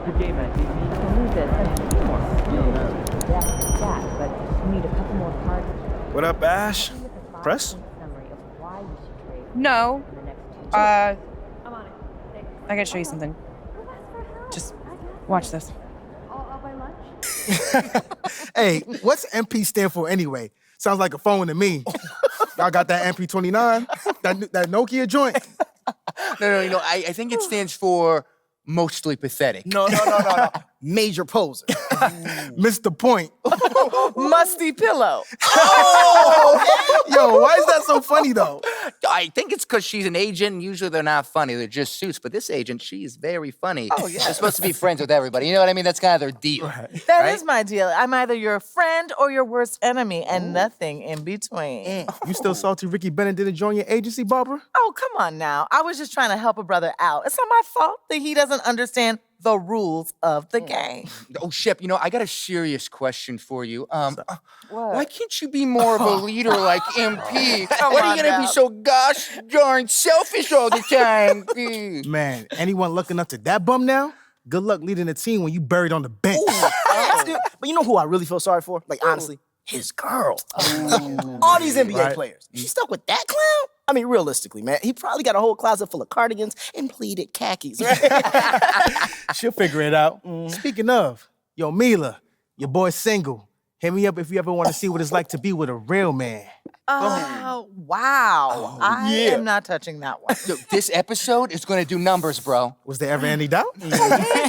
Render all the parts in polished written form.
Good game, man. What up, Ash? Press? No. I gotta show you something. Just watch this. Hey, what's MP stand for anyway? Sounds like a phone to me. Y'all got that MP29? That Nokia joint? No, I think it stands for mostly pathetic. No. Major poser. Missed the point. Musty pillow. Yo, why is that so funny though? I think it's because she's an agent, and usually they're not funny. They're just suits. But this agent, she's very funny. Oh, yeah. They're supposed to be friends with everybody. You know what I mean? That's kind of their deal. That is my deal. I'm either your friend or your worst enemy, and nothing in between. You still salty Ricky Bennett didn't join your agency, Barbara? Oh, come on now. I was just trying to help a brother out. It's not my fault that he doesn't understand the rules of the game. Oh, Shep, I got a serious question for you. What? Why can't you be more of a leader like MP? Come Why are on you gonna now. be so gosh darn selfish all the time? Man, anyone looking up to that bum now? Good luck leading the team when you buried on the bench. That's good. But you know who I really feel sorry for? Like, honestly? His girl. All these NBA players. She stuck with that clown? I mean, realistically, man, he probably got a whole closet full of cardigans and pleated khakis. She'll figure it out. Speaking of, yo, Mila, your boy's single. Hit me up if you ever want to see what it's like to be with a real man. Oh, wow. I am not touching that one. Yo, this episode is gonna do numbers, bro. Was there ever any doubt?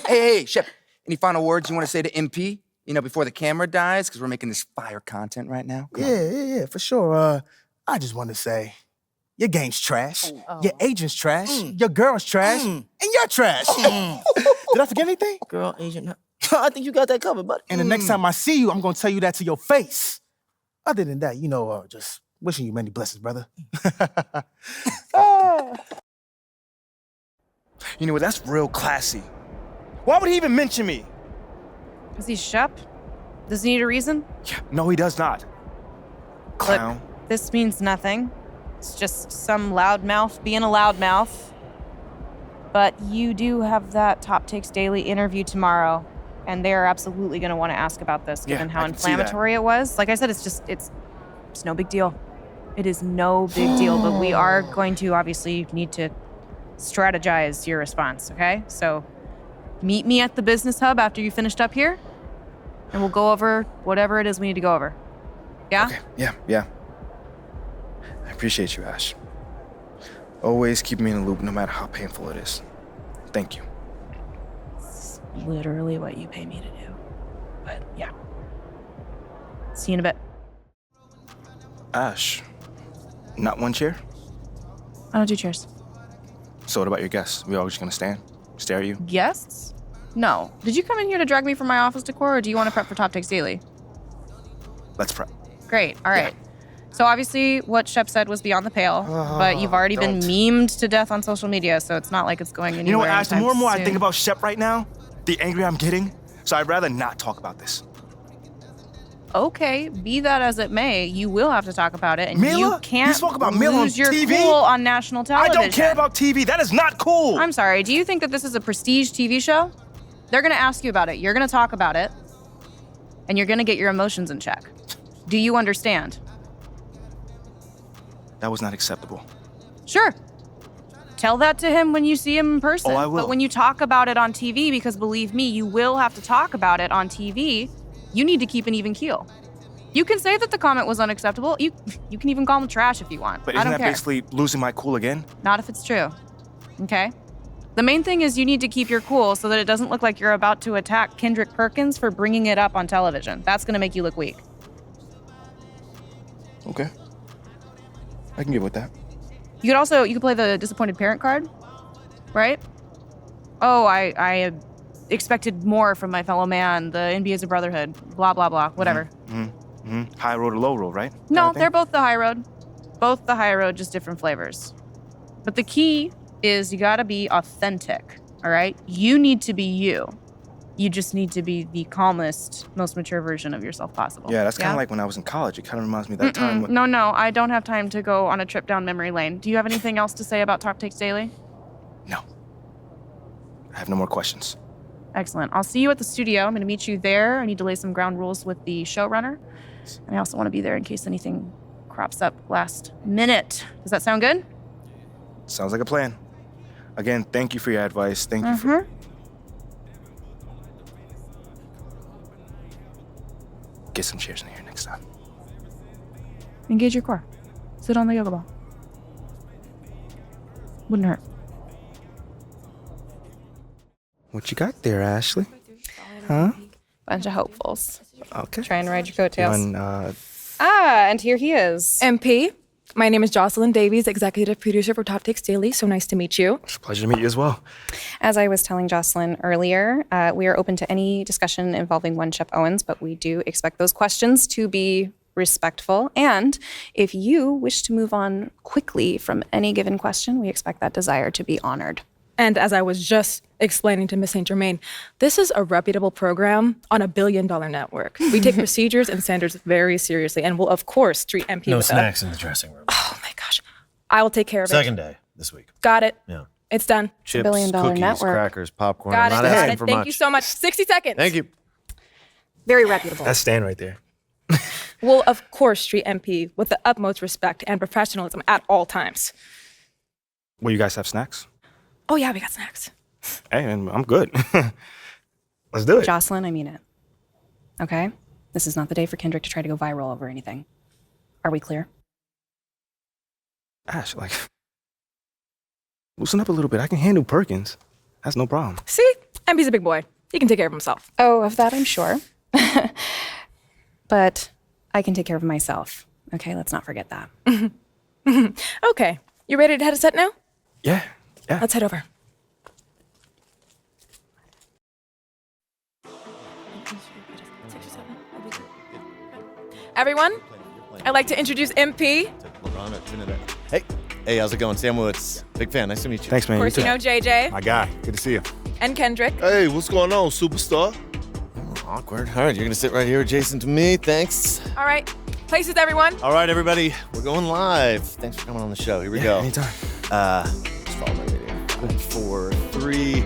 Hey, Shep, any final words you want to say to MP? Before the camera dies, because we're making this fire content right now. Come on. Yeah, for sure. I just want to say, your game's trash. Your agent's trash. Your girl's trash. And you're trash. Did I forget anything? Girl, agent, no. I think you got that covered, buddy. And the next time I see you, I'm going to tell you that to your face. Other than that, just wishing you many blessings, brother. You know what? That's real classy. Why would he even mention me? Because he's Shep? Does he need a reason? Yeah, no, he does not. Clown. Look, this means nothing. It's just some loudmouth being a loudmouth. But you do have that Top Takes Daily interview tomorrow, and they are absolutely going to want to ask about this, given how I can see that. inflammatory it was. Like I said, it's no big deal. It is no big deal, but we are going to obviously need to strategize your response, okay? So meet me at the business hub after you finished up here, and we'll go over whatever it is we need to go over. Yeah? Okay, yeah. I appreciate you, Ash. Always keep me in the loop, no matter how painful it is. Thank you. It's literally what you pay me to do. But yeah. See you in a bit. Ash, not one chair? I don't do chairs. So what about your guests? We all just gonna stand, stare at you? Guests? No. Did you come in here to drag me from my office decor, or do you want to prep for Top Takes Daily? Let's prep. Great. All right. So obviously what Shep said was beyond the pale, but you've already been memed to death on social media, so it's not like it's going anywhere. You know what, Ash? The more and more I anytime think about Shep right now, the angrier I'm getting. So I'd rather not talk about this. Okay, be that as it may, you will have to talk about it, and Mila? you can't You spoke about Mila on lose your TV? cool on national I television. don't care about TV. That is not cool. I'm sorry, do you think that this is a prestige TV show? They're gonna ask you about it, you're gonna talk about it, and you're gonna get your emotions in check. Do you understand? That was not acceptable. Sure. Tell that to him when you see him in person. Oh, I will. But when you talk about it on TV, because believe me, you will have to talk about it on TV, you need to keep an even keel. You can say that the comment was unacceptable. You can even call him trash if you want. But I isn't don't that care. basically losing my cool again? Not if it's true. Okay? The main thing is you need to keep your cool so that it doesn't look like you're about to attack Kendrick Perkins for bringing it up on television. That's going to make you look weak. Okay. I can get with that. You could play the disappointed parent card, right? Oh, I expected more from my fellow man. The NBA is a brotherhood. Blah, blah, blah. Whatever. High road or low road, right? No, Kinda thing? they're both the high road. Both the high road, just different flavors. But the key is you gotta be authentic, all right? You need to be you. You just need to be the calmest, most mature version of yourself possible. Yeah, that's kind of like when I was in college. It kind of reminds me of that time when... No, I don't have time to go on a trip down memory lane. Do you have anything else to say about Top Takes Daily? No. I have no more questions. Excellent. I'll see you at the studio. I'm going to meet you there. I need to lay some ground rules with the showrunner. And I also want to be there in case anything crops up last minute. Does that sound good? Sounds like a plan. Again, thank you for your advice. Thank you for... Get some chairs in here next time. Engage your core. Sit on the yoga ball. Wouldn't hurt. What you got there, Ashley? Huh? Bunch of hopefuls. Okay. Trying to ride your coattails. And here he is. MP, my name is Jocelyn Davies, executive producer for Top Takes Daily. So nice to meet you. It's a pleasure to meet you as well. As I was telling Jocelyn earlier, we are open to any discussion involving one Shep Owens, but we do expect those questions to be respectful. And if you wish to move on quickly from any given question, we expect that desire to be honored. And as I was just explaining to Miss St. Germain, this is a reputable program on $1 billion network. We take procedures and standards very seriously and will, of course, treat MP No with snacks in the dressing room. Oh, my gosh. I will take care of it. Second day this week. Got it. Yeah. It's done. Chips, $1 billion cookies, network. crackers, popcorn. Got it. I'm not Got asking it. for Thank much. you so much. 60 seconds. Thank you. Very reputable. That's Stan right there. Will, of course, treat MP with the utmost respect and professionalism at all times. Will you guys have snacks? Oh, yeah, we got snacks. Hey, man, I'm good. Let's do it. Jocelyn, I mean it. Okay? This is not the day for Kendrick to try to go viral over anything. Are we clear? Ash, loosen up a little bit. I can handle Perkins. That's no problem. See? MP's a big boy. He can take care of himself. Oh, of that I'm sure. But I can take care of myself. Okay, let's not forget that. Okay. You ready to head a set now? Yeah. Let's head over. Everyone, I'd like to introduce MP. Hey, how's it going? Sam Woods. Big fan. Nice to meet you. Thanks, man. Of course, you know JJ My guy. Good to see you. and Kendrick. Hey, what's going on, superstar? Awkward. All right, you're going to sit right here adjacent to me. Thanks. All right. Places, everyone. All right, everybody. We're going live. Thanks for coming on the show. Here we go. Anytime. Just follow my video. 5, 4, 3.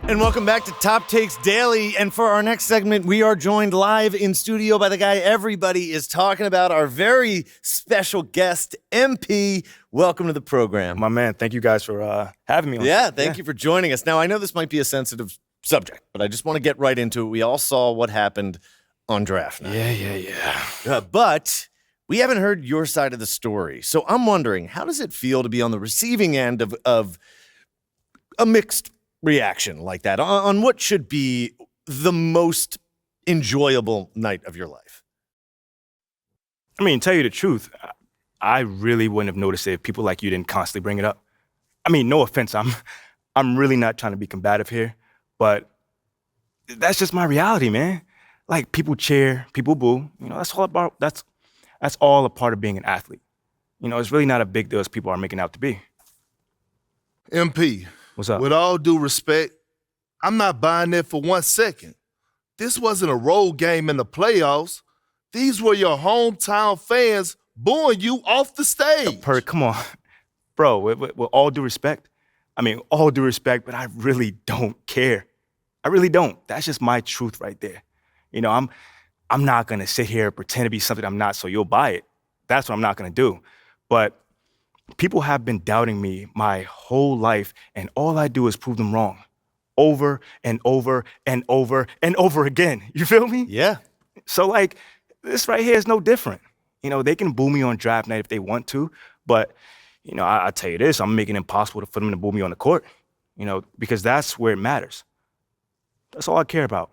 And welcome back to Top Takes Daily. And for our next segment, we are joined live in studio by the guy everybody is talking about, our very special guest, MP. Welcome to the program. My man, thank you guys for having me on. Yeah, thank you for joining us. Now, I know this might be a sensitive subject, but I just want to get right into it. We all saw what happened on draft night. Yeah. But we haven't heard your side of the story. So I'm wondering, how does it feel to be on the receiving end of a mixed reaction like that on what should be the most enjoyable night of your life? I mean, tell you the truth, I really wouldn't have noticed it if people like you didn't constantly bring it up. I mean, no offense, I'm really not trying to be combative here, but that's just my reality, man. Like, people cheer, people boo. You know, that's all a part of being an athlete. You know, it's really not a big deal as people are making it out to be. MP, What's up? with all due respect, I'm not buying that for 1 second. This wasn't a road game in the playoffs. These were your hometown fans booing you off the stage. Come on. Bro, with all due respect, all due respect, but I really don't care. I really don't. That's just my truth right there. You know, I'm not gonna sit here and pretend to be something I'm not so you'll buy it. That's what I'm not gonna do. But people have been doubting me my whole life, and all I do is prove them wrong. Over and over and over and over again. You feel me? Yeah. So, like, this right here is no different. You know, they can boo me on draft night if they want to, but, you know, I tell you this, I'm making it impossible for them to boo me on the court, you know, because that's where it matters. That's all I care about.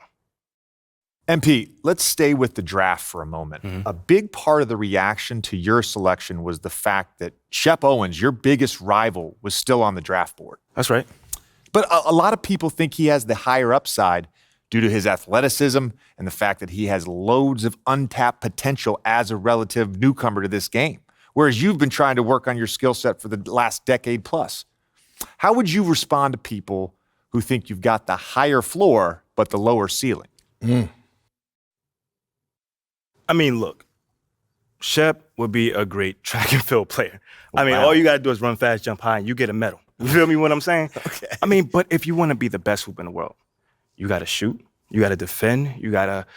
MP, let's stay with the draft for a moment. Mm-hmm. A big part of the reaction to your selection was the fact that Shep Owens, your biggest rival, was still on the draft board. That's right. But a lot of people think he has the higher upside due to his athleticism and the fact that he has loads of untapped potential as a relative newcomer to this game, whereas you've been trying to work on your skill set for the last decade plus. How would you respond to people who think you've got the higher floor but the lower ceiling? I mean, look, Shep would be a great track and field player. All you got to do is run fast, jump high, and you get a medal. You feel me what I'm saying? Okay. I mean, but if you want to be the best hoop in the world, you got to shoot, you got to defend, you got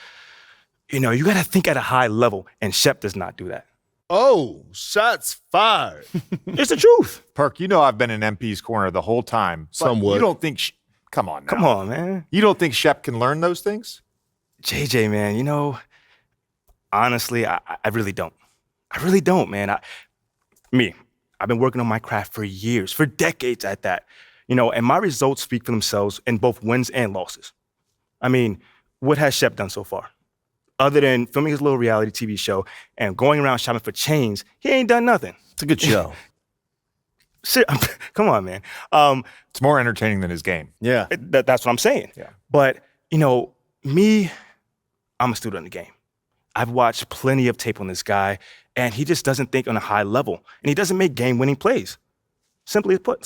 to think at a high level, and Shep does not do that. Oh, shots fired. It's the truth. Perk, you know I've been in MP's corner the whole time. Somewhat. You don't think... Come on now. Come on, man. You don't think Shep can learn those things? JJ, man, honestly, I really don't. I really don't, man. I've been working on my craft for years, for decades at that. And my results speak for themselves in both wins and losses. I mean, what has Shep done so far? Other than filming his little reality TV show and going around shopping for chains, he ain't done nothing. It's a good show. Come on, man. It's more entertaining than his game. Yeah. That's what I'm saying. Yeah. But, me, I'm a student of the game. I've watched plenty of tape on this guy, and he just doesn't think on a high level. And he doesn't make game-winning plays. Simply put.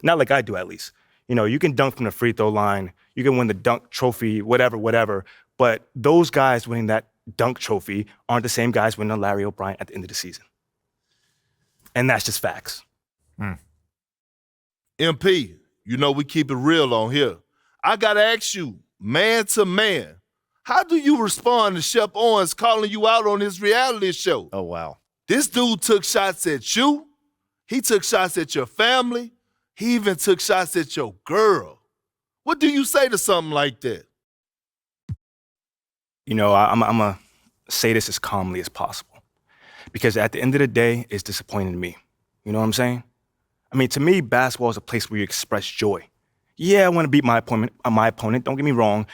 Not like I do, at least. You can dunk from the free throw line. You can win the dunk trophy, whatever. But those guys winning that dunk trophy aren't the same guys winning a Larry O'Brien at the end of the season. And that's just facts. MP, we keep it real on here. I got to ask you, man to man, how do you respond to Shep Owens calling you out on his reality show? Oh, wow. This dude took shots at you. He took shots at your family. He even took shots at your girl. What do you say to something like that? I'm going to say this as calmly as possible. Because at the end of the day, it's disappointing to me. You know what I'm saying? I mean, to me, basketball is a place where you express joy. Yeah, I want to beat my opponent, don't get me wrong.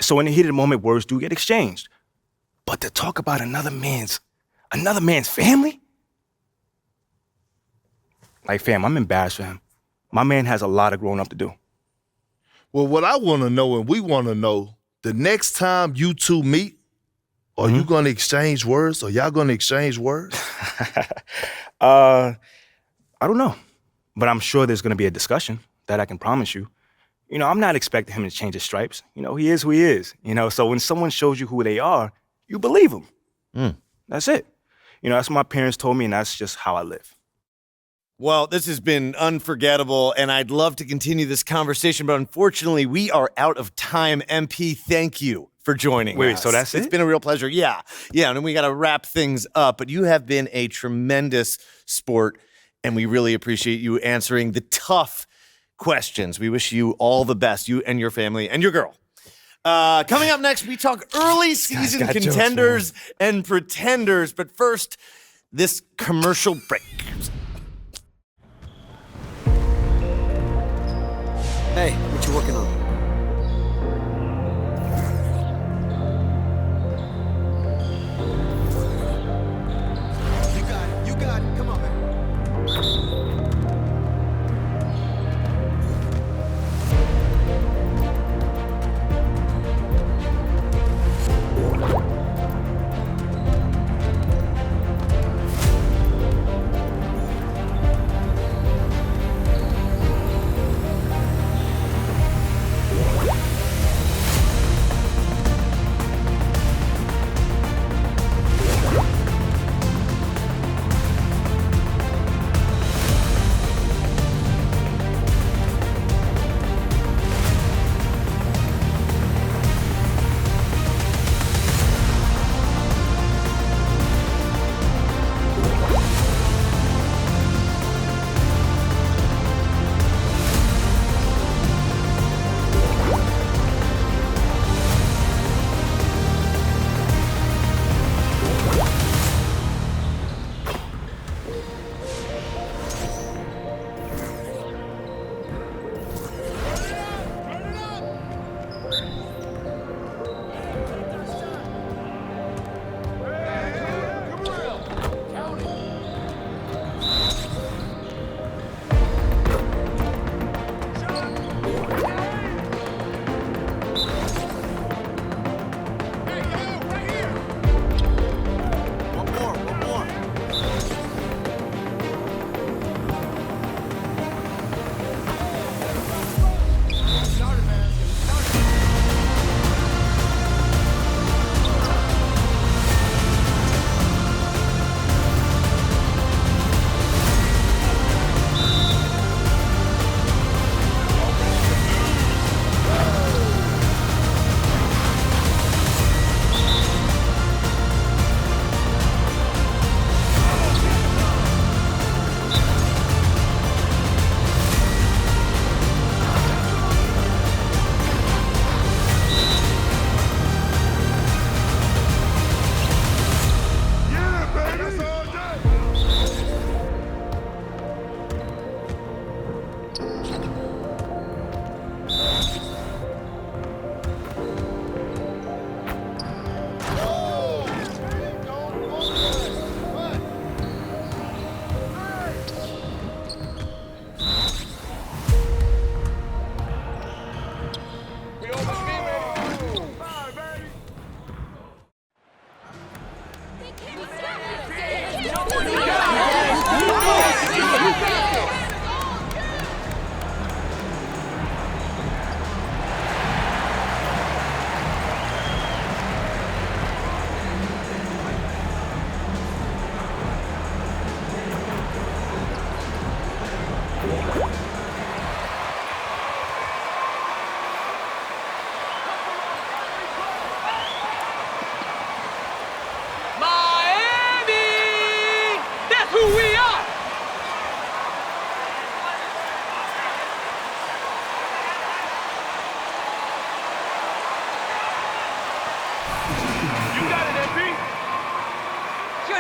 So in the heat of the moment, words do get exchanged. But to talk about another man's family? Like, fam, I'm embarrassed for him. My man has a lot of growing up to do. Well, what I want to know, and we want to know, the next time you two meet, are you going to exchange words? Are y'all going to exchange words? I don't know. But I'm sure there's going to be a discussion. That I can promise you. I'm not expecting him to change his stripes. He is who he is. So when someone shows you who they are, you believe them. That's it. That's what my parents told me, and that's just how I live. Well, this has been unforgettable, and I'd love to continue this conversation, but unfortunately, we are out of time. MP, thank you for joining us. Wait, so that's it? It's been a real pleasure. Yeah, and then we got to wrap things up, but you have been a tremendous sport, and we really appreciate you answering the tough questions. We wish you all the best, you and your family and your girl. Coming up next, we talk early season contenders and pretenders, but first, this commercial break. Hey, what you working on? You got it. Come on, man.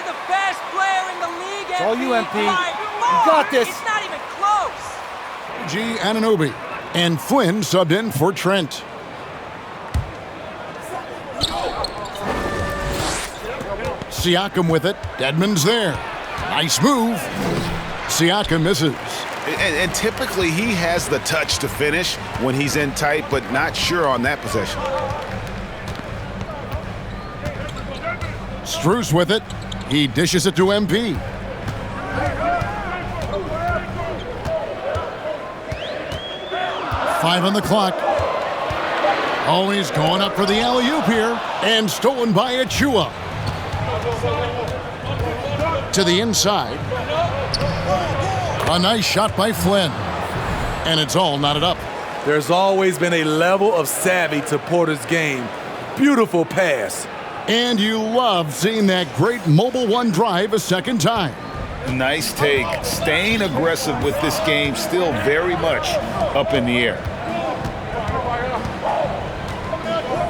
You're the best player in the league, MP. It's all you, MP. You got this. It's not even close. G. Anunoby. And Flynn subbed in for Trent. Siakam with it. Dedmon's there. Nice move. Siakam misses. And typically he has the touch to finish when he's in tight, but not sure on that possession. Strus with it. He dishes it to MP. Five on the clock. Oh, he's going up for the alley-oop here. And stolen by Achua. To the inside. A nice shot by Flynn. And it's all knotted up. There's always been a level of savvy to Porter's game. Beautiful pass. And you love seeing that great mobile one drive a second time. Nice take. Staying aggressive with this game, still very much up in the air.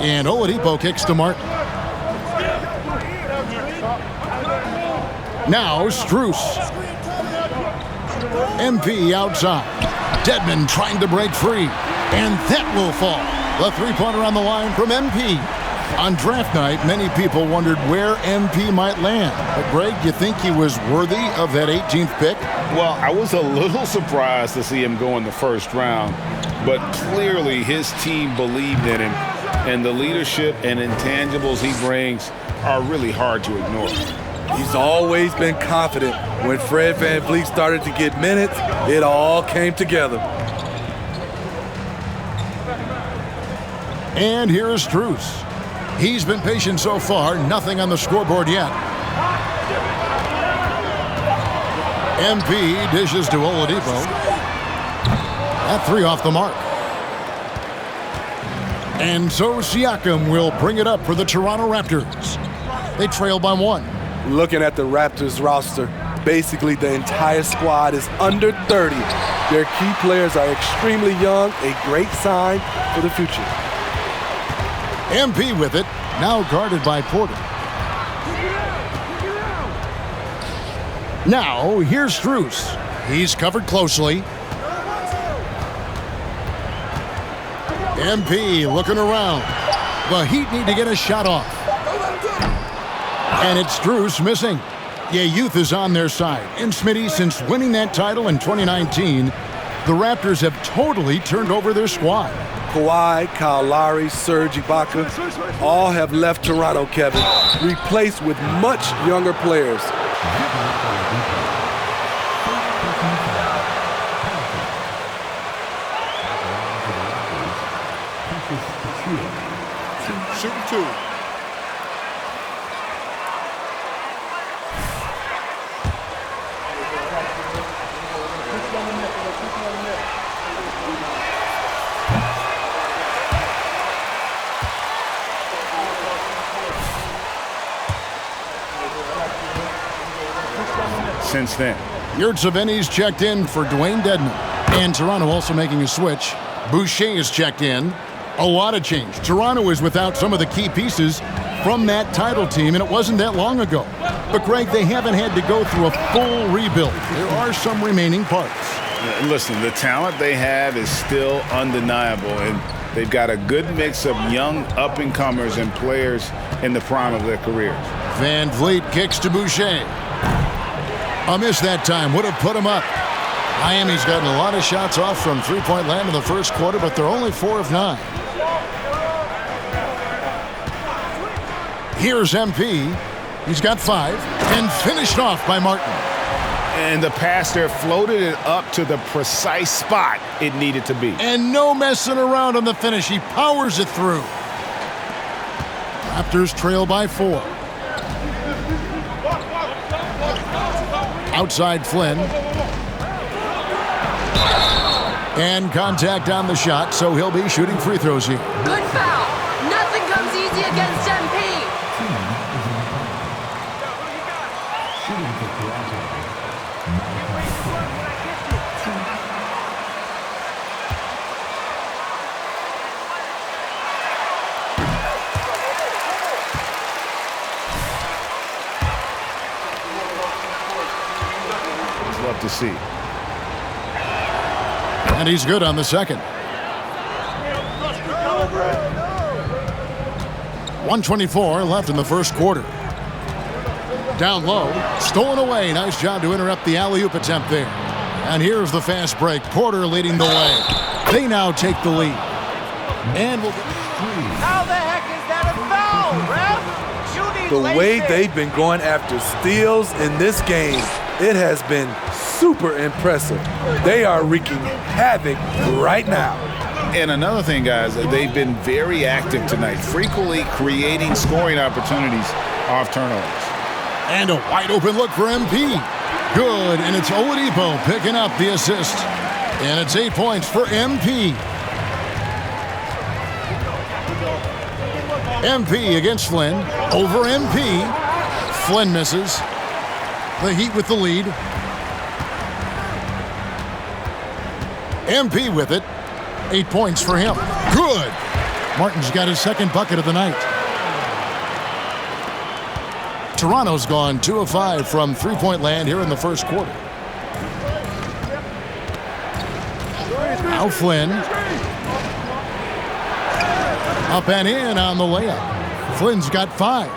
And Oladipo kicks to Martin. Now Strus. MP outside. Dedmon trying to break free. And that will fall. The three-pointer on the line from MP. On draft night, many people wondered where MP might land. But Greg, you think he was worthy of that 18th pick? Well, I was a little surprised to see him go in the first round, but clearly his team believed in him, and the leadership and intangibles he brings are really hard to ignore. He's always been confident. When Fred VanVleet started to get minutes, it all came together. And here is Strus. He's been patient so far, nothing on the scoreboard yet. MP dishes to Oladipo. That three off the mark. And so Siakam will bring it up for the Toronto Raptors. They trail by one. Looking at the Raptors roster, basically the entire squad is under 30. Their key players are extremely young, a great sign for the future. MP with it, now guarded by Porter. Now, here's Strus. He's covered closely. MP looking around. The Heat need to get a shot off. And it's Strus missing. Yeah, youth is on their side. And Smitty, since winning that title in 2019, the Raptors have totally turned over their squad. Kawhi, Kyle Lowry, Serge Ibaka, all have left Toronto, Kevin, replaced with much younger players. Shooting two. Since then, Yurtseveni's checked in for Dwayne Dedmon. And Toronto also making a switch. Boucher is checked in. A lot of change. Toronto is without some of the key pieces from that title team, and it wasn't that long ago. But Greg, they haven't had to go through a full rebuild. There are some remaining parts. listen, the talent they have is still undeniable, and they've got a good mix of young up-and-comers and players in the prime of their careers. VanVleet kicks to Boucher. A miss that time would have put him up. Miami's gotten a lot of shots off from three-point land in the first quarter, but they're only 4 of 9. Here's MP. He's got 5 and finished off by Martin. And the pass there floated it up to the precise spot it needed to be. And no messing around on the finish. He powers it through. Raptors trail by 4. Outside Flynn. And contact on the shot, so he'll be shooting free throws here. Good foul. Nothing comes easy against MP. love to see. And he's good on the second. 1:24 left in the first quarter. Down low, stolen away. Nice job to interrupt the alley-oop attempt there. And here's the fast break. Porter leading the way. They now take the lead. And we'll... How the heck is that a foul, ref? You need The way they've been going after steals in this game, it has been super impressive. They are wreaking havoc right now. And another thing, guys, they've been very active tonight, frequently creating scoring opportunities off turnovers. And a wide open look for MP. Good, and it's Oladipo picking up the assist. And it's 8 points for MP. MP against Flynn. Over MP. Flynn misses. The Heat with the lead. MP with it. 8 points for him. Good. Martin's got his second bucket of the night. Toronto's gone 2 of 5 from three-point land here in the first quarter. Now Flynn. Up and in on the layup. Flynn's got 5.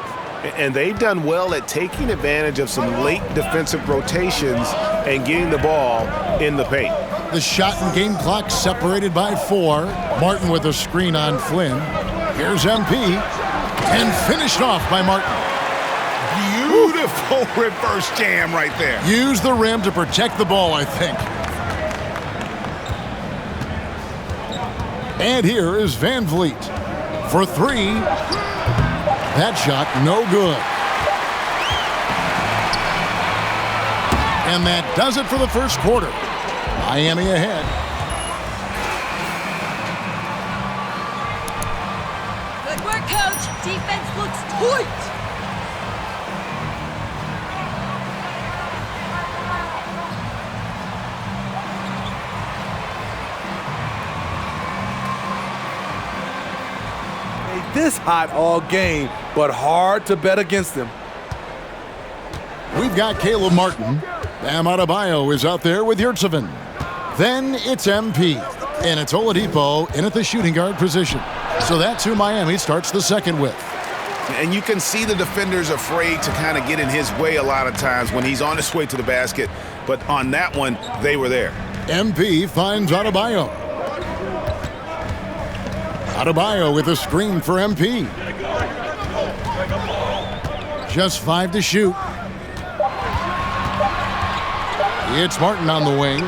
And they've done well at taking advantage of some late defensive rotations and getting the ball in the paint. The shot and game clock separated by 4. Martin with a screen on Flynn. Here's MP. And finished off by Martin. Beautiful reverse jam right there. Use the rim to protect the ball, I think. And here is Van Vliet for 3. That shot no good. And that does it for the first quarter. Miami ahead. Good work, coach. Defense looks tight. This hot all game, but hard to bet against them. We've got Caleb Martin. Bam Adebayo is out there with Yurtseven. Then it's MP. And it's Oladipo in at the shooting guard position. So that's who Miami starts the second with. And you can see the defenders afraid to kind of get in his way a lot of times when he's on his way to the basket. But on that one, they were there. MP finds Adebayo. Adebayo with a screen for MP. Just 5 to shoot. It's Martin on the wing.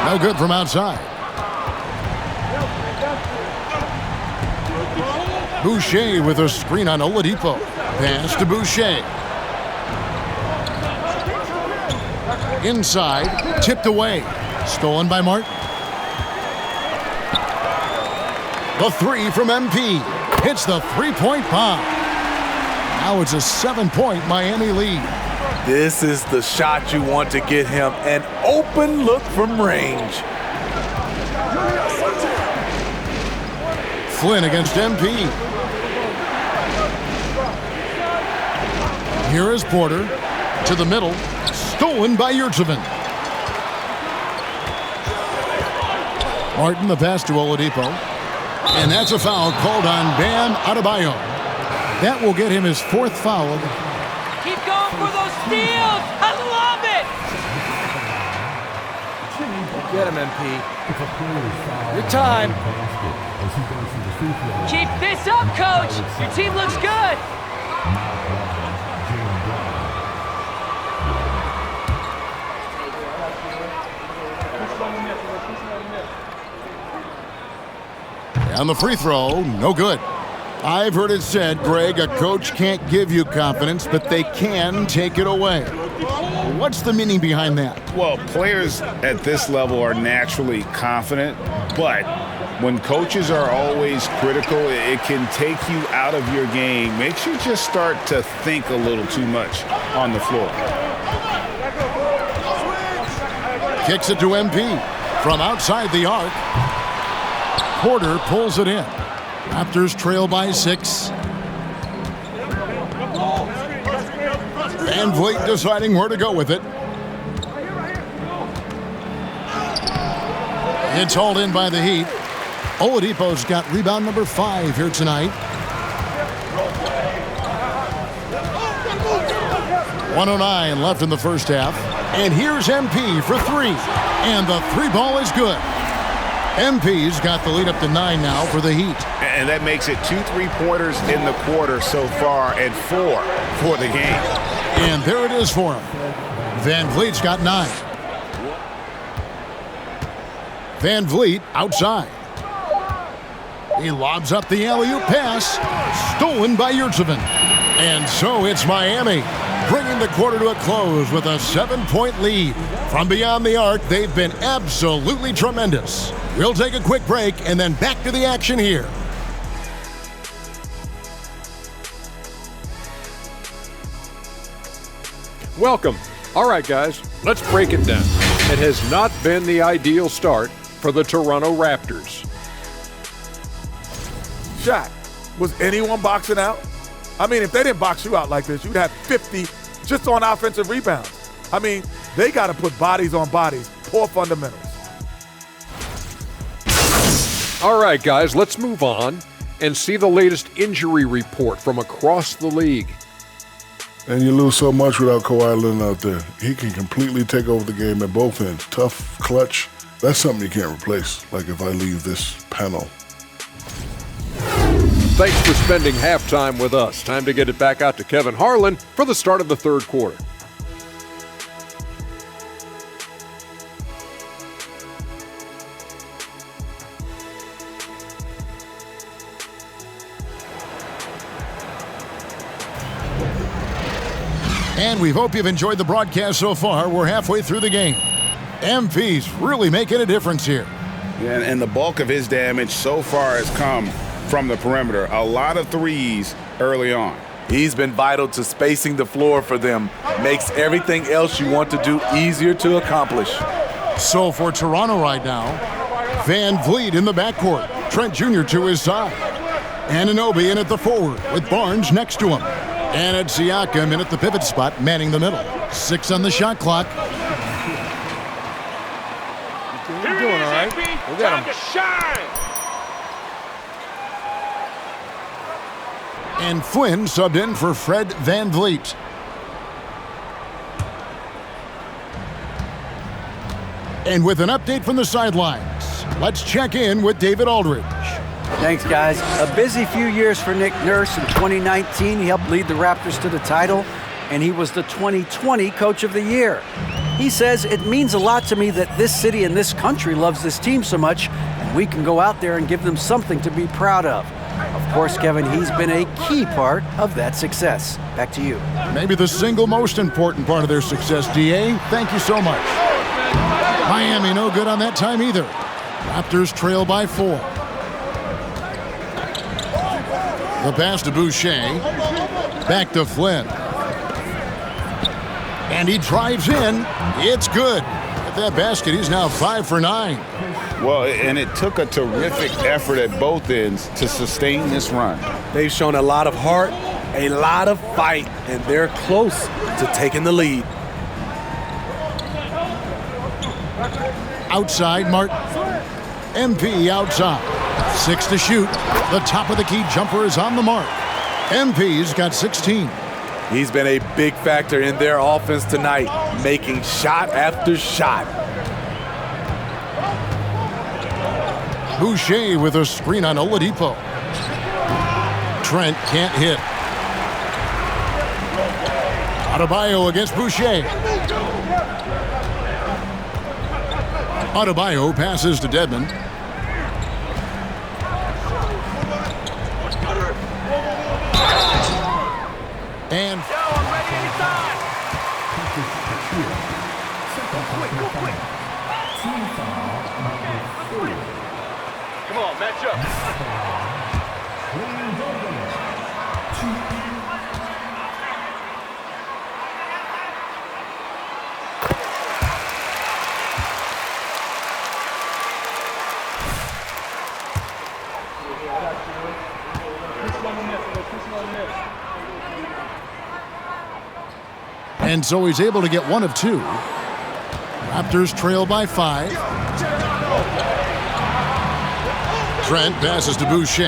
No good from outside. Boucher with a screen on Oladipo. Pass to Boucher. Inside, tipped away. Stolen by Martin. The 3 from MP. Hits the three-point bomb. Now it's a 7-point Miami lead. This is the shot you want to get him. An open look from range. Flynn against MP. Here is Porter to the middle. Stolen by Yurtseven. Martin the pass to Oladipo. And that's a foul called on Bam Adebayo. That will get him his 4th foul. Keep going for those steals. I love it. Get him, MP. Your time. Keep this up, coach. Your team looks good. And the free throw, no good. I've heard it said, Greg, a coach can't give you confidence, but they can take it away. What's the meaning behind that? Well, players at this level are naturally confident, but when coaches are always critical, it can take you out of your game. Makes you just start to think a little too much on the floor. Kicks it to MP from outside the arc. Porter pulls it in. Raptors trail by 6. Van Vliet deciding where to go with it. It's hauled in by the Heat. Oladipo's got rebound number 5 here tonight. 1:09 left in the first half. And here's MP for 3. And the 3 ball is good. MP's got the lead up to 9 now for the Heat. And that makes it 2 3-pointers in the quarter so far and 4 for the game. And there it is for him. Van Vliet's got 9. Van Vliet outside. He lobs up the alley-oop pass. Stolen by Yurtseven. And so it's Miami, bringing the quarter to a close with a 7-point lead. From beyond the arc, they've been absolutely tremendous. We'll take a quick break and then back to the action here. Welcome. All right, guys, let's break it down. It has not been the ideal start for the Toronto Raptors. Shaq, was anyone boxing out? I mean, if they didn't box you out like this, you'd have 50 just on offensive rebounds. I mean, they got to put bodies on bodies. Poor fundamentals. All right, guys, let's move on and see the latest injury report from across the league. And you lose so much without Kawhi Leonard out there. He can completely take over the game at both ends. Tough, clutch. That's something you can't replace, like if I leave this panel. Thanks for spending halftime with us. Time to get it back out to Kevin Harlan for the start of the third quarter. And we hope you've enjoyed the broadcast so far. We're halfway through the game. MP's really making a difference here. Yeah, and the bulk of his damage so far has come from the perimeter. A lot of threes early on. He's been vital to spacing the floor for them. Makes everything else you want to do easier to accomplish. So for Toronto right now, Van Vliet in the backcourt. Trent Jr. to his side. Anunoby in at the forward with Barnes next to him. And it's Siakam in at the pivot spot, manning the middle. 6 on the shot clock. You're doing all right. We got him. Shine. And Flynn subbed in for Fred Van Vliet. And with an update from the sidelines, let's check in with David Aldridge. Thanks, guys. A busy few years for Nick Nurse. In 2019, he helped lead the Raptors to the title, and he was the 2020 Coach of the Year. He says, it means a lot to me that this city and this country loves this team so much, and we can go out there and give them something to be proud of. Of course, Kevin, he's been a key part of that success. Back to you. Maybe the single most important part of their success, DA. Thank you so much. Miami no good on that time either. Raptors trail by 4. The pass to Boucher. Back to Flynn. And he drives in. It's good. At that basket, he's now 5 for 9. Well, and it took a terrific effort at both ends to sustain this run. They've shown a lot of heart, a lot of fight, and they're close to taking the lead. Outside, Martin. MP outside. 6 to shoot. The top of the key jumper is on the mark. MP's got 16. He's been a big factor in their offense tonight, making shot after shot. Boucher with a screen on Oladipo. Trent can't hit. Adebayo against Boucher. Adebayo passes to Dedmon. And Come on, match up. And so he's able to get 1 of 2. Raptors trail by 5. Trent passes to Boucher.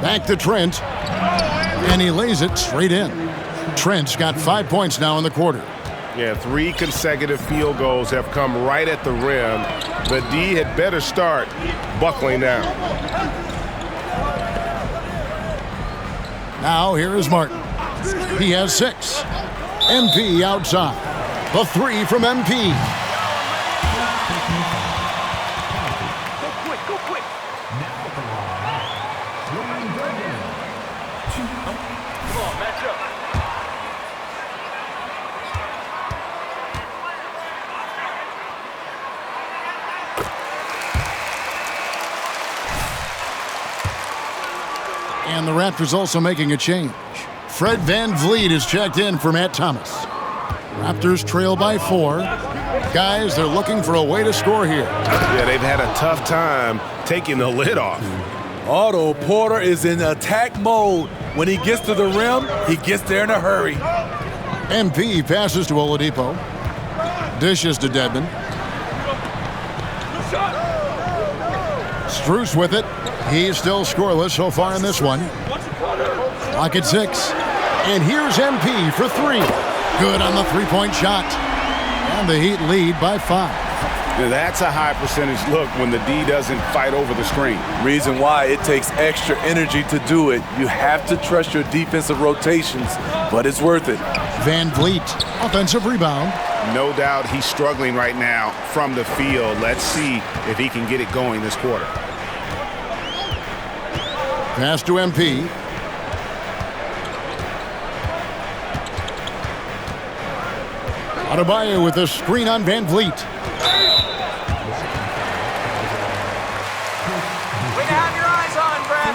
Back to Trent. And he lays it straight in. Trent's got 5 points now in the quarter. Yeah, 3 consecutive field goals have come right at the rim. The D had better start buckling down. Now here is Martin. He has 6. MP outside. The 3 from MP. And the Raptors also making a change. Fred VanVleet is checked in for Matt Thomas. Raptors trail by 4. Guys, they're looking for a way to score here. Yeah, they've had a tough time taking the lid off. Otto Porter is in attack mode. When he gets to the rim, he gets there in a hurry. MP passes to Oladipo. Dishes to Dedmon. Strus with it. He's still scoreless so far in this one. Clock at 6. And here's MP for 3. Good on the three-point shot. And the Heat lead by 5. That's a high percentage look when the D doesn't fight over the screen. Reason why it takes extra energy to do it. You have to trust your defensive rotations, but it's worth it. VanVleet, offensive rebound. No doubt he's struggling right now from the field. Let's see if he can get it going this quarter. Pass to MP. Adebayo with the screen on VanVleet. Way to have your eyes on, Brad.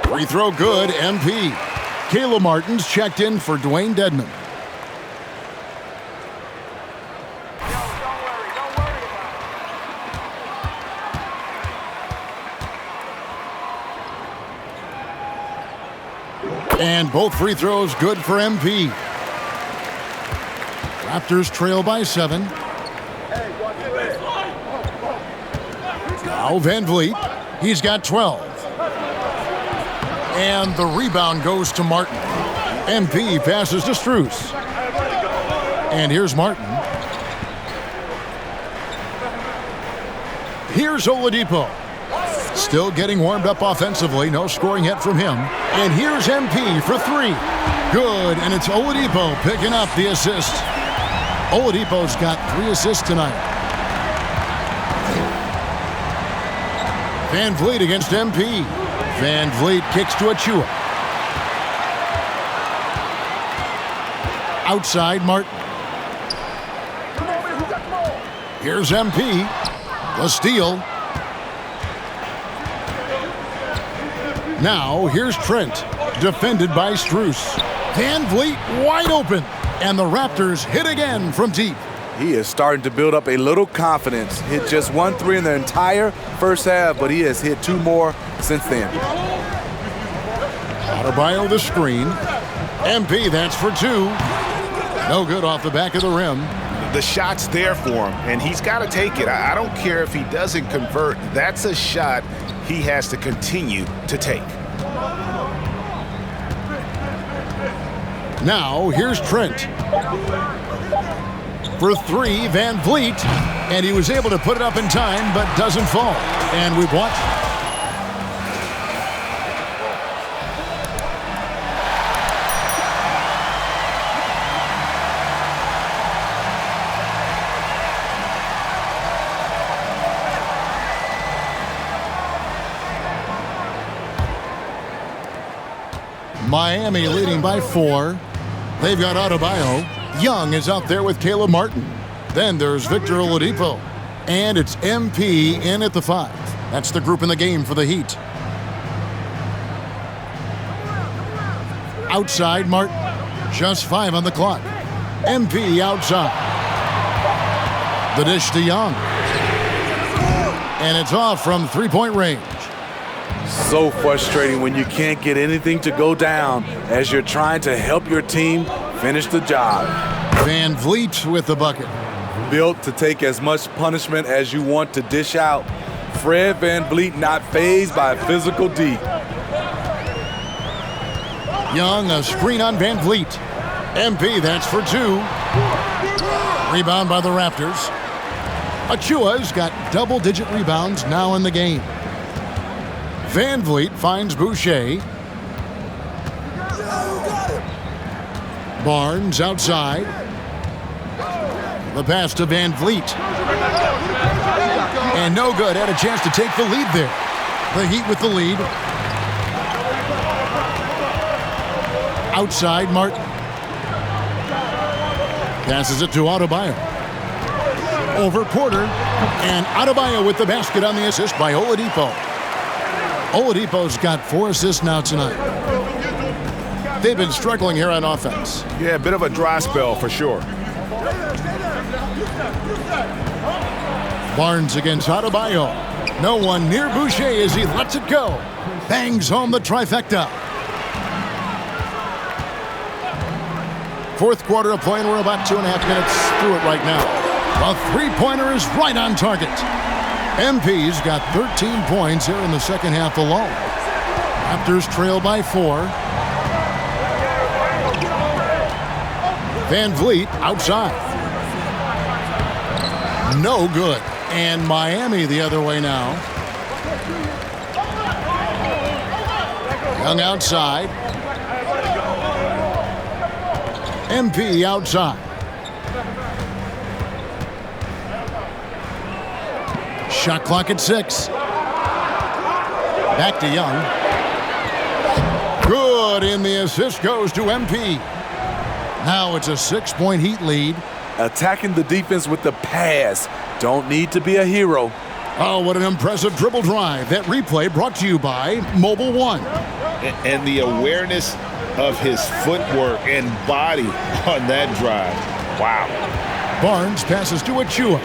Free throw good, MP. Caleb Martin's checked in for Dwayne Dedmon. And both free throws good for MP. Raptors trail by 7. Now VanVleet. He's got 12. And the rebound goes to Martin. MP passes to Strus. And here's Martin. Here's Oladipo. Still getting warmed up offensively. No scoring yet from him. And here's MP for 3. Good, and it's Oladipo picking up the assist. Oladipo's got 3 assists tonight. VanVleet against MP. VanVleet kicks to Achua. Outside Martin. Here's MP. The steal. Now here's Trent. Defended by Strus. VanVleet wide open. And the Raptors hit again from deep. He is starting to build up a little confidence. Hit just 1 3 in the entire first half, but he has hit 2 more since then. Adebayo the screen. MP, that's for 2. No good off the back of the rim. The shot's there for him, and he's got to take it. I don't care if he doesn't convert. That's a shot he has to continue to take. Now, here's Trent. For 3, VanVleet. And he was able to put it up in time, but doesn't fall. And we've watched. Miami leading by 4. They've got Adebayo. Young is out there with Caleb Martin. Then there's Victor Oladipo. And it's MP in at the 5. That's the group in the game for the Heat. Outside Martin. Just 5 on the clock. MP outside. The dish to Young. And it's off from three-point range. So frustrating when you can't get anything to go down as you're trying to help your team finish the job. Van Vliet with the bucket. Built to take as much punishment as you want to dish out. Fred Van Vliet not fazed by physical D. Young, a screen on Van Vliet. MP, that's for two. Rebound by the Raptors. Achua's got double-digit rebounds now in the game. Van Vliet finds Boucher. Barnes outside. The pass to Van Vliet. And no good. Had a chance to take the lead there. The Heat with the lead. Outside, Martin. Passes it to Adebayo. Over Porter. And Adebayo with the basket on the assist by Oladipo. Oladipo's got 4 assists now tonight. They've been struggling here on offense. Yeah, a bit of a dry spell for sure. Barnes against Adebayo. No one near Boucher as he lets it go. Bangs home the trifecta. Fourth quarter of play, and we're about 2.5 minutes through it right now. A three-pointer is right on target. MP's got 13 points here in the second half alone. Raptors trail by 4. Van Vliet outside. No good. And Miami the other way now. Young outside. MP outside. Shot clock at 6. Back to Young. Good, and the assist goes to MP. Now it's a 6-point Heat lead. Attacking the defense with the pass. Don't need to be a hero. Oh, what an impressive dribble drive. That replay brought to you by Mobile One. And the awareness of his footwork and body on that drive. Wow. Barnes passes to Achua.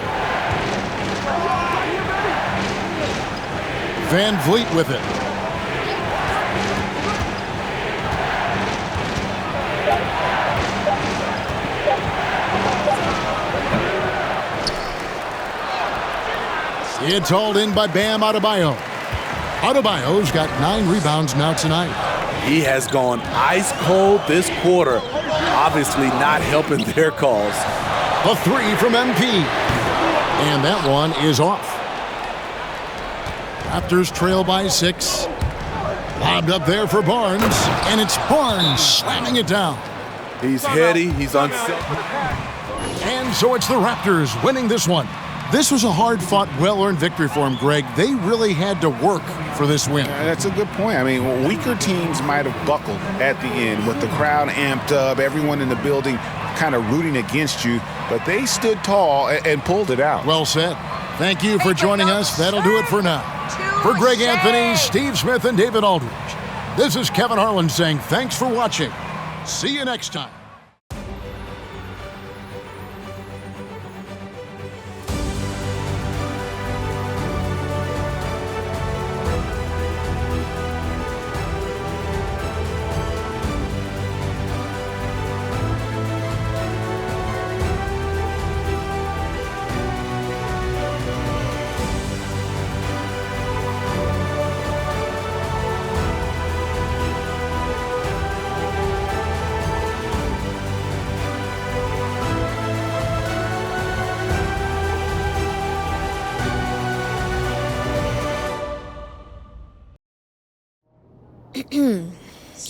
Van Vliet with it. It's hauled in by Bam Adebayo. Adebayo's got 9 rebounds now tonight. He has gone ice cold this quarter. Obviously not helping their cause. A 3 from MP. And that one is off. Raptors trail by 6. Lobbed up there for Barnes. And it's Barnes slamming it down. He's heady. He's unset. And so it's the Raptors winning this one. This was a hard-fought, well-earned victory for him, Greg. They really had to work for this win. That's a good point. I mean, weaker teams might have buckled at the end with the crowd amped up, everyone in the building kind of rooting against you, but they stood tall and pulled it out. Well said. Thank you for joining us. That'll do it for now. For Greg Anthony, Steve Smith, and David Aldridge, this is Kevin Harlan saying thanks for watching. See you next time.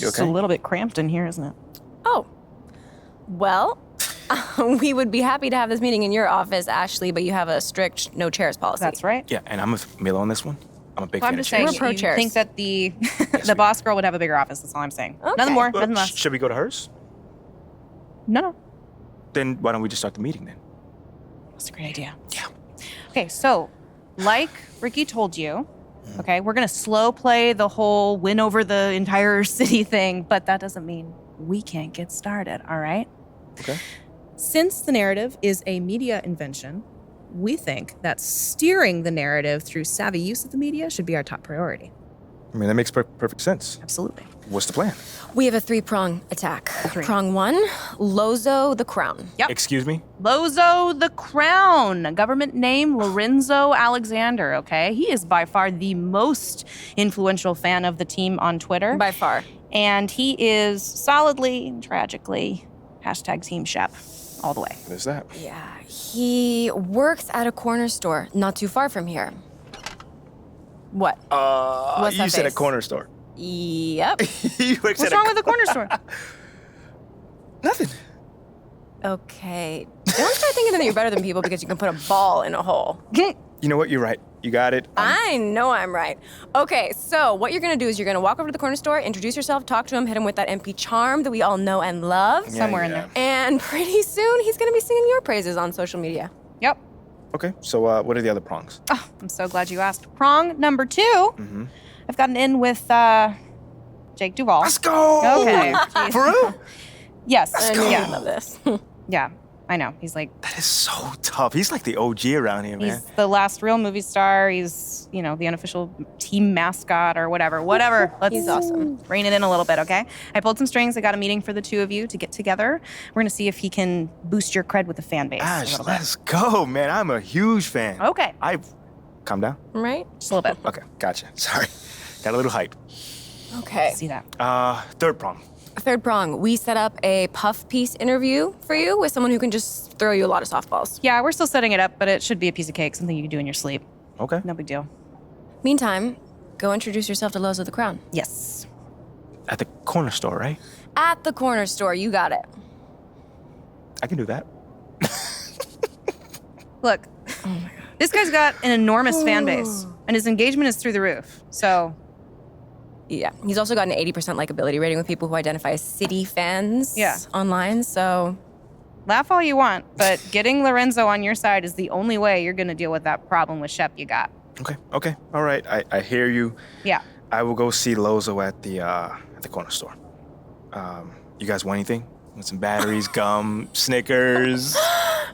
It's a little bit cramped in here, isn't it? Oh, well, we would be happy to have this meeting in your office, Ashley, but you have a strict no chairs policy. That's right. Yeah, and I'm with Milo on this one. I'm a big Well, fan I'm of just chairs. saying, you think that the the boss girl would have a bigger office. That's all I'm saying. Okay. Nothing more, nothing less. Should we go to hers? No. Then why don't we just start the meeting then? That's a great idea. Yeah. Okay, so like Ricky told you, okay, we're gonna slow play the whole win over the entire city thing, but that doesn't mean we can't get started, all right? Okay. Since the narrative is a media invention, we think that steering the narrative through savvy use of the media should be our top priority. I mean, that makes perfect sense. Absolutely. What's the plan? We have a 3-prong attack. Prong 1, LozoTheCrown. Yep. Excuse me? LozoTheCrown, government name Lorenzo Alexander, okay? He is by far the most influential fan of the team on Twitter. By far. And he is solidly, tragically, #Team Shep all the way. What is that? Yeah, he works at a corner store not too far from here. What? What's You that said a face? corner store. Yep. What's wrong with the corner store? Nothing. Okay. Don't start thinking that you're better than people because you can put a ball in a hole. You know what? You're right. You got it. I know I'm right. Okay, so what you're gonna do is you're gonna walk over to the corner store, introduce yourself, talk to him, hit him with that MP charm that we all know and love. Somewhere in there. And pretty soon he's gonna be singing your praises on social media. Yep. Okay, so what are the other prongs? Oh, I'm so glad you asked. Prong number 2, I've gotten in with Jake Duvall. Let's go! Okay. Jeez. For real? Yes. I knew you'd love this. Yeah, I know. He's like, That is so tough. He's like the OG around here, man. he's the last real movie star. He's, the unofficial team mascot or whatever. Let's He's awesome. rein it in a little bit, okay? I pulled some strings. I got a meeting for the two of you to get together. We're going to see if he can boost your cred with the fan base. a Ash, little bit. let's go, man. I'm a huge fan. Okay. Calm down. Right? Just a little bit. Okay, gotcha. Sorry. Got a little hype. Okay. See that. Third prong. Third prong, we set up a puff piece interview for you with someone who can just throw you a lot of softballs. Yeah, we're still setting it up, but it should be a piece of cake, something you can do in your sleep. Okay. No big deal. Meantime, go introduce yourself to LozoTheCrown. Yes. At the corner store, right? At the corner store, you got it. I can do that. Look, this guy's got an enormous fan base, and his engagement is through the roof. So, Yeah, he's also got an 80% likability rating with people who identify as City fans online, so... laugh all you want, but getting Lorenzo on your side is the only way you're going to deal with that problem with Shep you got. Okay. All right. I hear you. Yeah. I will go see Lozo at the corner store. You guys want anything? Want some batteries, gum, Snickers?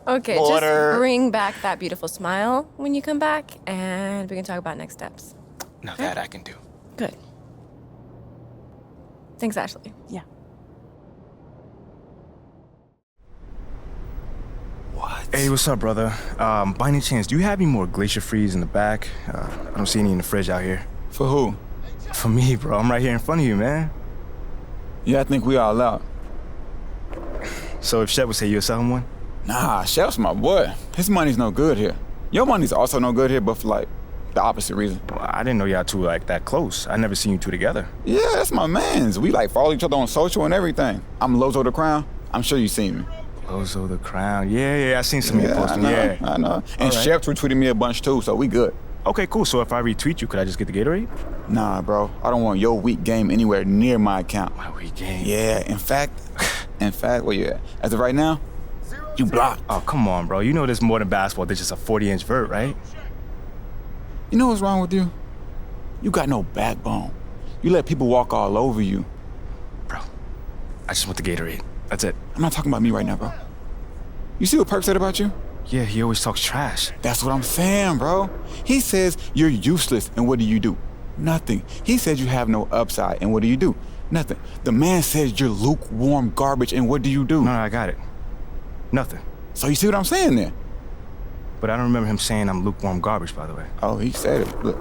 Okay, water. just bring back that beautiful smile when you come back, and we can talk about next steps. Now that I can do. Good. Thanks, Ashley. Yeah. Hey, what's up, brother? By any chance, do you have any more Glacier Freeze in the back? I don't see any in the fridge out here. For who? For me, bro. I'm right here in front of you, man. Yeah, I think we all out. So if Shep would say you're selling one? Nah, Shep's my boy. His money's no good here. Your money's also no good here, but for like the opposite reason. Well, I didn't know y'all two were like that close. I never seen you two together. Yeah, that's my mans. We like follow each other on social and everything. I'm LozoTheCrown. I'm sure you seen me. LozoTheCrown. Yeah, I seen some of your posts. I know. And Shep retweeted me a bunch too, so we good. Okay, cool. So if I retweet you, could I just get the Gatorade? Nah, bro. I don't want your weak game anywhere near my account. My weak game? Yeah, in fact, where you at? As of right now, you blocked. Oh, come on, bro. You know there's more than basketball. There's just a 40-inch vert, right? You know what's wrong with you? You got no backbone. You let people walk all over you. Bro, I just want the Gatorade. That's it. I'm not talking about me right now, bro. You see what Perk said about you? Yeah, he always talks trash. That's what I'm saying, bro. He says you're useless, and what do? Nothing. He says you have no upside, and what do? Nothing. The man says you're lukewarm garbage, and what do? No, I got it. Nothing. So you see what I'm saying then? But I don't remember him saying I'm lukewarm garbage, by the way. Oh, he said it. Look,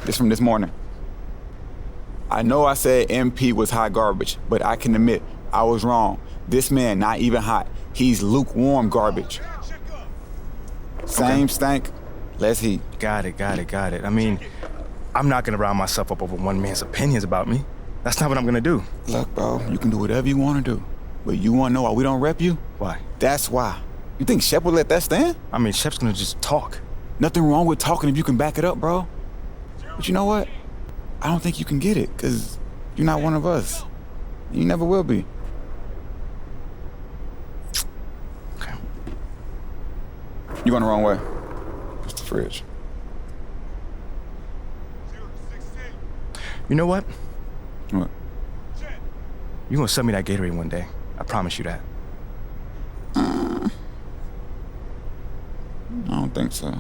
this from this morning. I know I said MP was hot garbage, but I can admit I was wrong. This man not even hot. He's lukewarm garbage. Same stank, less heat. Got it. I mean, I'm not gonna round myself up over one man's opinions about me. That's not what I'm gonna do. Look, bro, you can do whatever you wanna do. But you wanna know why we don't rep you? Why? That's why. You think Shep would let that stand? I mean, Shep's gonna just talk. Nothing wrong with talking if you can back it up, bro. But you know what? I don't think you can get it, because you're not one of us. You never will be. Okay. You going the wrong way. It's the fridge. You know what? What? You're gonna sell me that Gatorade one day. I promise you that. I think so.